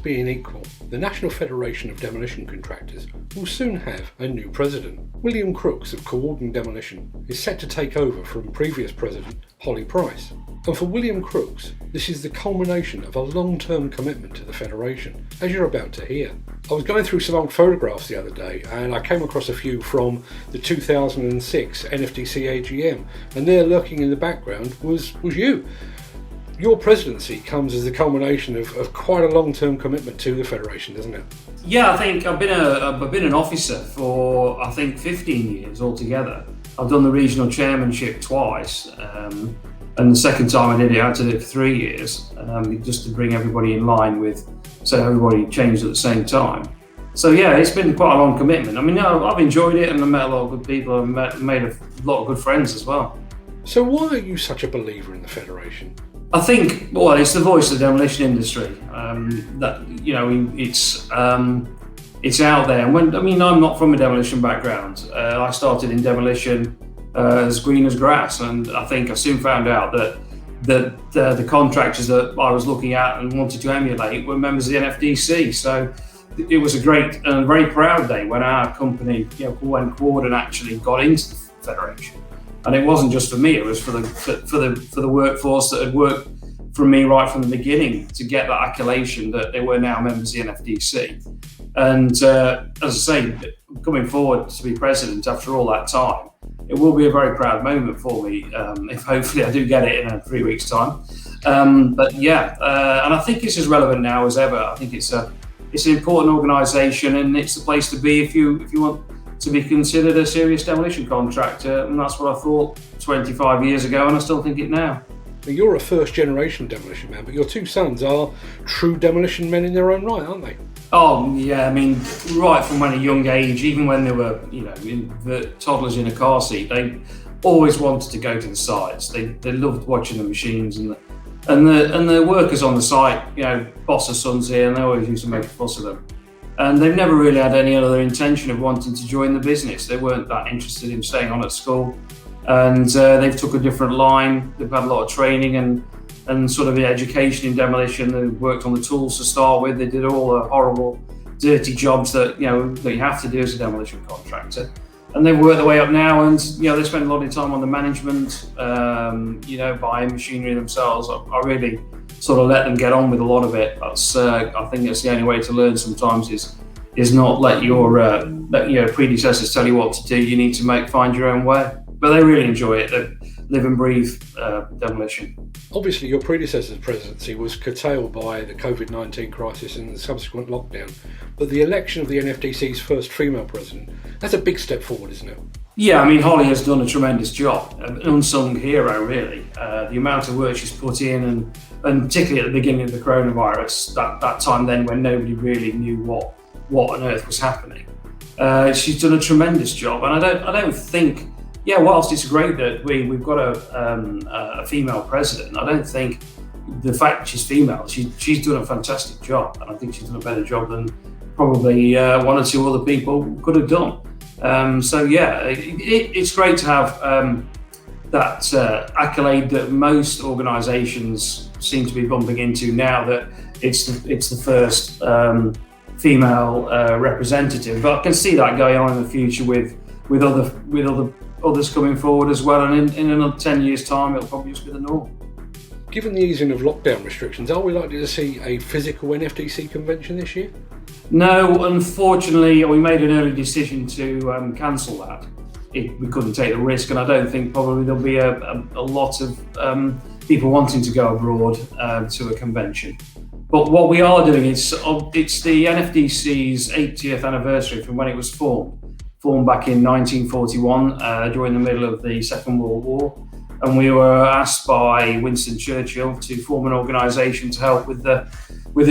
being equal, the National Federation of Demolition Contractors will soon have a new president. William Crooks of Cawarden Demolition is set to take over from previous president Holly Price. And for William Crooks, this is the culmination of a long-term commitment to the Federation, as you're about to hear. I was going through some old photographs the other day and I came across a few from the 2006 NFDC AGM, and there lurking in the background was you. Your presidency comes as the culmination of quite a long-term commitment to the Federation, doesn't it? Yeah, I think I've been an officer for 15 years altogether. I've done the regional chairmanship twice, and the second time I did it, I did it for 3 years, just to bring everybody in line with, so everybody changed at the same time. So yeah, it's been quite a long commitment. I mean, I've enjoyed it and I've met a lot of good people and made a lot of good friends as well. So why are you such a believer in the Federation? I think, well, it's the voice of the demolition industry. It's out there. I'm not from a demolition background. I started in demolition as green as grass, and I think I soon found out that the contractors that I was looking at and wanted to emulate were members of the NFDC. So it was a great and very proud day when our company, when Cawarden actually got into the Federation. And it wasn't just for me; it was for the workforce that had worked for me right from the beginning to get that accolation that they were now members of the NFDC. And as I say, coming forward to be president after all that time, it will be a very proud moment for me. If hopefully I do get it in 3 weeks' time. And I think it's as relevant now as ever. I think it's an important organisation, and it's the place to be if you want to be considered a serious demolition contractor, and that's what I thought 25 years ago, and I still think it now. You're a first generation demolition man, but your two sons are true demolition men in their own right, aren't they? Oh yeah, I mean, right from a young age, even when they were, the toddlers in a car seat, they always wanted to go to the sites. They loved watching the machines and the workers on the site, boss's sons here, and they always used to make a fuss of them. And they've never really had any other intention of wanting to join the business. They weren't that interested in staying on at school, and they've took a different line. They've had a lot of training and sort of the education in demolition. They worked on the tools to start with. They did all the horrible, dirty jobs that that you have to do as a demolition contractor. And they've worked their way up now, and they spend a lot of time on the management, buying machinery themselves. I really sort of let them get on with a lot of it. That's I think that's the only way to learn sometimes is not let your predecessors tell you what to do. You need to find your own way. But they really enjoy it. They live and breathe demolition. Obviously, your predecessor's presidency was curtailed by the COVID-19 crisis and the subsequent lockdown. But the election of the NFDC's first female president, that's a big step forward, isn't it? Yeah, I mean, Holly has done a tremendous job, an unsung hero, really. The amount of work she's put in, and particularly at the beginning of the coronavirus, that time then when nobody really knew what on earth was happening. She's done a tremendous job, and I don't think. Yeah, whilst it's great that we've got a female president, I don't think the fact that she's female, she's done a fantastic job, and I think she's done a better job than probably one or two other people could have done. It's great to have that accolade that most organisations seem to be bumping into now, that it's the first female representative. But I can see that going on in the future with others coming forward as well, and in another 10 years' time, it'll probably just be the norm. Given the easing of lockdown restrictions, are we likely to see a physical NFDC convention this year? No, unfortunately, we made an early decision to cancel that. We couldn't take the risk, and I don't think probably there'll be a lot of people wanting to go abroad to a convention. But what we are doing is, it's the NFDC's 80th anniversary from when it was formed back in 1941 during the middle of the Second World War, and we were asked by Winston Churchill to form an organisation to help with the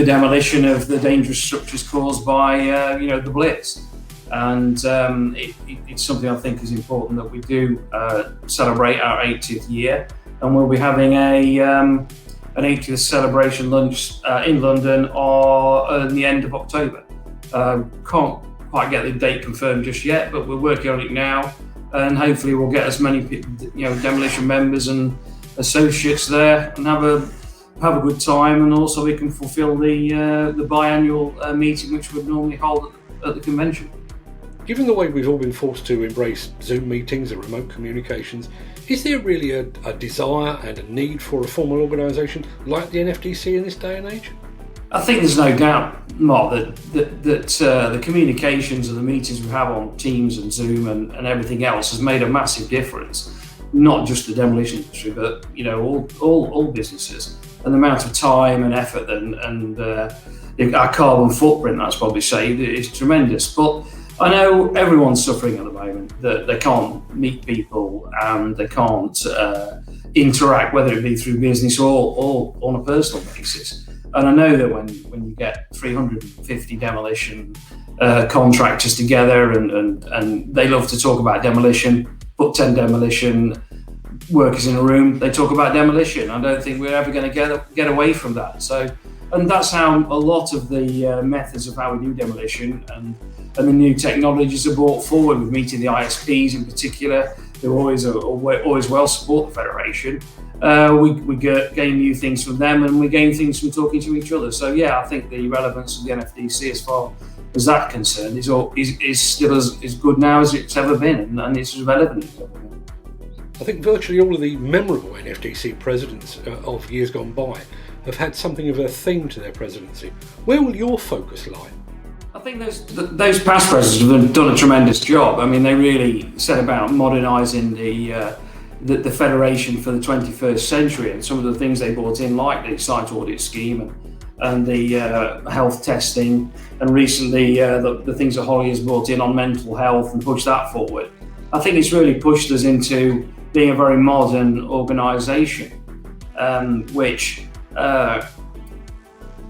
demolition of the dangerous structures caused by the Blitz. And it's something I think is important that we do celebrate our 80th year, and we'll be having an 80th celebration lunch in London at the end of October. Can't quite get the date confirmed just yet, but we're working on it now, and hopefully we'll get as many demolition members and associates there and have have a good time, and also we can fulfil the biannual meeting which would normally hold at the convention. Given the way we've all been forced to embrace Zoom meetings and remote communications, is there really a desire and a need for a formal organisation like the NFDC in this day and age? I think there's no doubt, Mark, that the communications and the meetings we have on Teams and Zoom and everything else has made a massive difference. Not just the demolition industry, but all businesses, and the amount of time and effort and our carbon footprint, that's probably saved, is tremendous. But I know everyone's suffering at the moment, that they can't meet people and they can't interact, whether it be through business or on a personal basis. And I know that when you get 350 demolition contractors together and they love to talk about demolition, put 10 demolition workers in a room, they talk about demolition. I don't think we're ever going to get away from that. And that's how a lot of the methods of how we do demolition and the new technologies are brought forward, with meeting the ISPs in particular, who always well support the Federation. We gain new things from them, and we gain things from talking to each other. So yeah, I think the relevance of the NFDC as far as that concerned is still as good now as it's ever been, and it's as relevant as ever been. I think virtually all of the memorable NFDC presidents of years gone by have had something of a theme to their presidency. Where will your focus lie? I think those past presidents have done a tremendous job. I mean, they really set about modernising the Federation for the 21st century, and some of the things they brought in, like the site audit scheme and the health testing, and recently the things that Holly has brought in on mental health and pushed that forward. I think it's really pushed us into being a very modern organisation,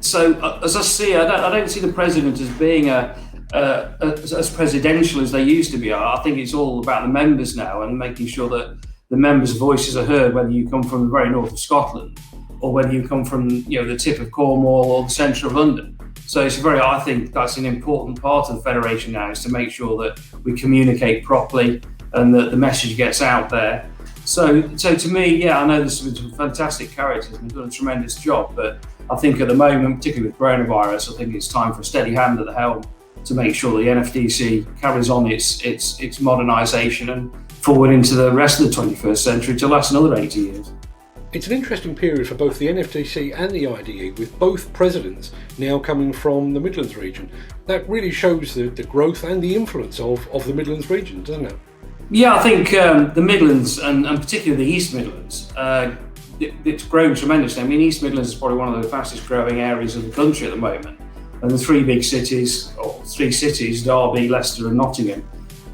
so as I see, I don't see the president as being as presidential as they used to be. I think it's all about the members now, and making sure that the members' voices are heard, whether you come from the very north of Scotland or whether you come from the tip of Cornwall or the centre of London. So I think that's an important part of the Federation now, is to make sure that we communicate properly and that the message gets out there. So to me, yeah, I know there's some fantastic characters and they've done a tremendous job, but I think at the moment, particularly with coronavirus, I think it's time for a steady hand at the helm to make sure the NFDC carries on its modernisation and forward into the rest of the 21st century to last another 80 years. It's an interesting period for both the NFDC and the IDE, with both presidents now coming from the Midlands region. That really shows the growth and the influence of the Midlands region, doesn't it? Yeah, I think the Midlands, and particularly the East Midlands, it's grown tremendously. I mean, East Midlands is probably one of the fastest growing areas of the country at the moment. And the three cities, Derby, Leicester and Nottingham,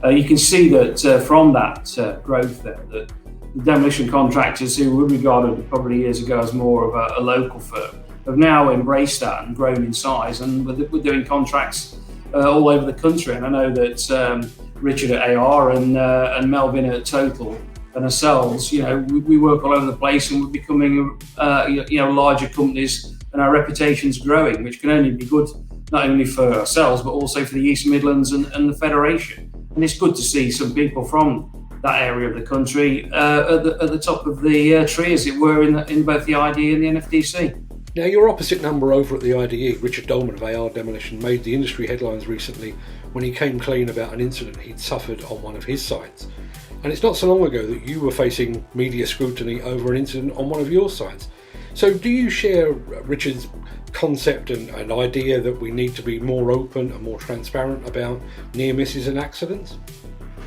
you can see that from that growth there, that the demolition contractors, who were regarded a couple of years ago as more of a local firm, have now embraced that and grown in size, and we're doing contracts all over the country. And I know that Richard at AR and Melvin at Total and ourselves, we work all over the place, and we're becoming larger companies, and our reputation's growing, which can only be good not only for ourselves but also for the East Midlands and the Federation. And it's good to see some people from that area of the country at the top of the tree, as it were, in both the IDE and the NFDC. Now, your opposite number over at the IDE, Richard Dolman of AR Demolition, made the industry headlines recently when he came clean about an incident he'd suffered on one of his sites. And it's not so long ago that you were facing media scrutiny over an incident on one of your sites. So do you share Richard's concept and idea that we need to be more open and more transparent about near misses and accidents?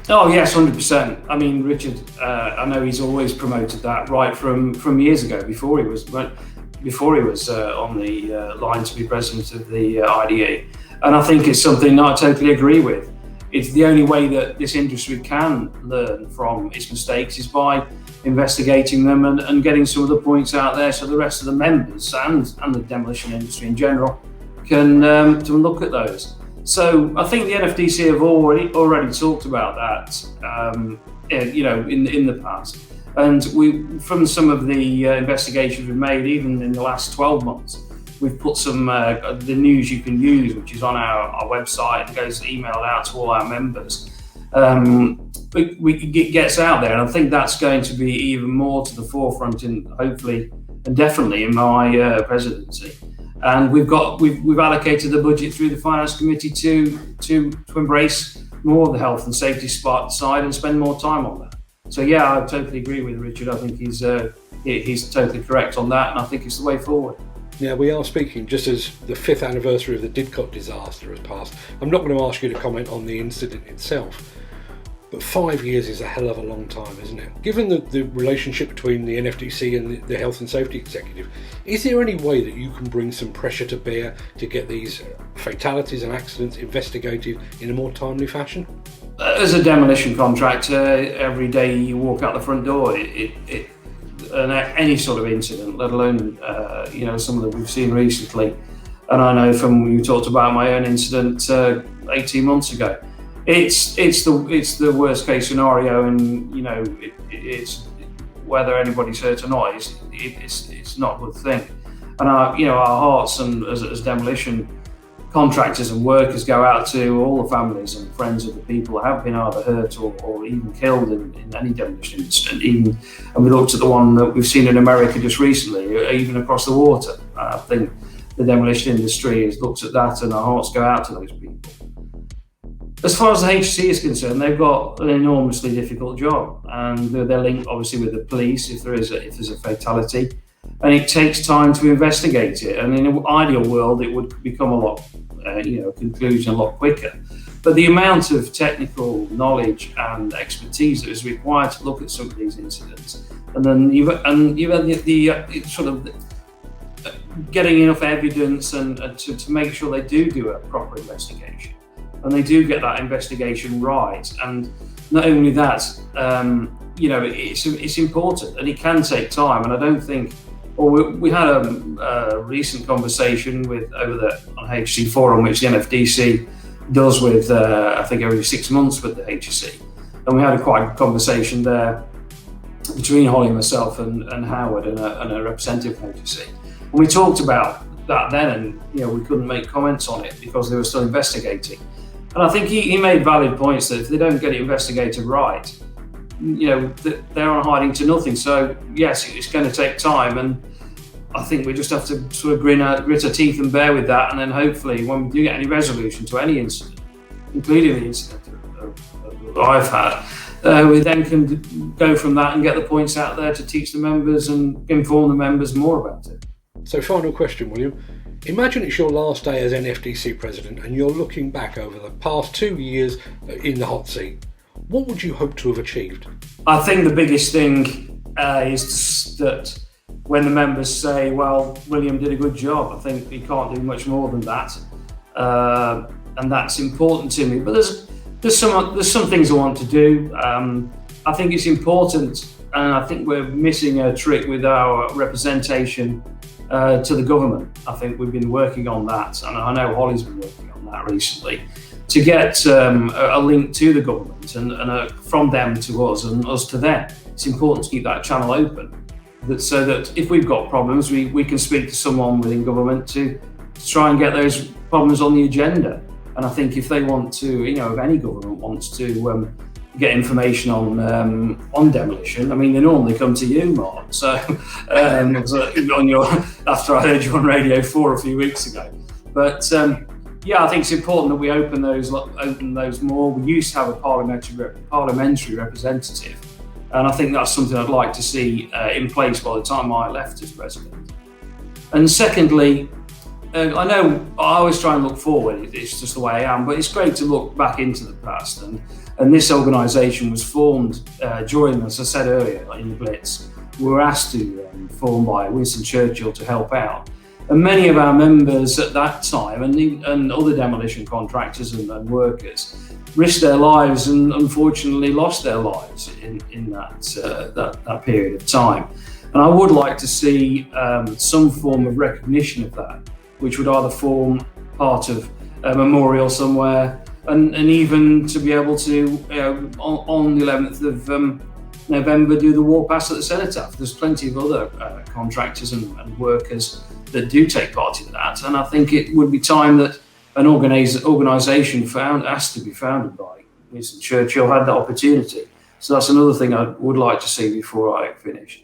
Oh yes, 100%. I mean, Richard, I know he's always promoted that right from years ago, before he was on the line to be president of the IDE. And I think it's something I totally agree with. It's the only way that this industry can learn from its mistakes is by investigating them and getting some of the points out there, so the rest of the members and the demolition industry in general can to look at those. So I think the NFDC have already talked about that, in the past. And from some of the investigations we've made, even in the last 12 months, we've put some the news you can use, which is on our website and goes emailed out to all our members. It gets out there, and I think that's going to be even more to the forefront in hopefully and definitely in my presidency. And we've allocated the budget through the Finance Committee to embrace more of the health and safety side and spend more time on that. So yeah, I totally agree with Richard. I think he's totally correct on that, and I think it's the way forward. Now, we are speaking just as the 5th anniversary of the Didcot disaster has passed. I'm not going to ask you to comment on the incident itself, but 5 years is a hell of a long time, isn't it? Given the relationship between the NFDC and the Health and Safety Executive, is there any way that you can bring some pressure to bear to get these fatalities and accidents investigated in a more timely fashion? As a demolition contractor, every day you walk out the front door, any sort of incident, let alone some that we've seen recently, and I know from when you talked about my own incident 18 months ago, it's the worst case scenario, and it's whether anybody's hurt or not, it's not a good thing. And our hearts and as demolition contractors and workers go out to all the families and friends of the people who have been either hurt or even killed in any demolition incident. And we looked at the one that we've seen in America just recently, even across the water. I think the demolition industry has looked at that, and our hearts go out to those people. As far as the HSE is concerned, they've got an enormously difficult job, and they're linked obviously with the police if there's a fatality, and it takes time to investigate it. And in an ideal world, it would become a lot, conclusion a lot quicker. But the amount of technical knowledge and expertise that is required to look at some of these incidents, and then you've had the sort of getting enough evidence and to make sure they do a proper investigation. And they do get that investigation right. And not only that, it's important, and it can take time. And I don't think, we had a recent conversation on HSE Forum, which the NFDC does with, I think every 6 months with the HSE. And we had a quite good conversation there between Holly and myself and Howard and a representative from HSE. And we talked about that then, and we couldn't make comments on it because they were still investigating. And I think he made valid points that if they don't get it investigated right, they're on hiding to nothing. So yes, it's going to take time, and I think we just have to sort of grit our teeth and bear with that. And then hopefully, when we do get any resolution to any incident, including the incident that I've had, we then can go from that and get the points out there to teach the members and inform the members more about it. So, final question, William. Imagine it's your last day as NFDC president and you're looking back over the past 2 years in the hot seat. What would you hope to have achieved? I think the biggest thing is that when the members say, well, William did a good job, I think he can't do much more than that. And that's important to me. But there's some things I want to do. I think it's important, and I think we're missing a trick with our representation to the government. I think we've been working on that, and I know Holly's been working on that recently, to get a link to the government and from them to us and us to them. It's important to keep that channel open, so that if we've got problems, we can speak to someone within government to try and get those problems on the agenda. And I think if they want to, if any government wants to get information on demolition, I mean, they normally come to you, Mark. So after I heard you on Radio 4 a few weeks ago. But I think it's important that we open those more. We used to have a parliamentary representative, and I think that's something I'd like to see in place by the time I left as president. And secondly, I know I always try and look forward. It's just the way I am, but it's great to look back into the past. And this organisation was formed during, as I said earlier, in the Blitz. We were asked to form by Winston Churchill to help out. And many of our members at that time, and other demolition contractors and workers, risked their lives and unfortunately lost their lives in that period of time. And I would like to see some form of recognition of that, which would either form part of a memorial somewhere, and even to be able to, on the 11th of November, do the war pass at the Cenotaph. There's plenty of other contractors and workers that do take part in that, and I think it would be time that an organisation asked to be founded by Winston Churchill had that opportunity. So that's another thing I would like to see before I finish.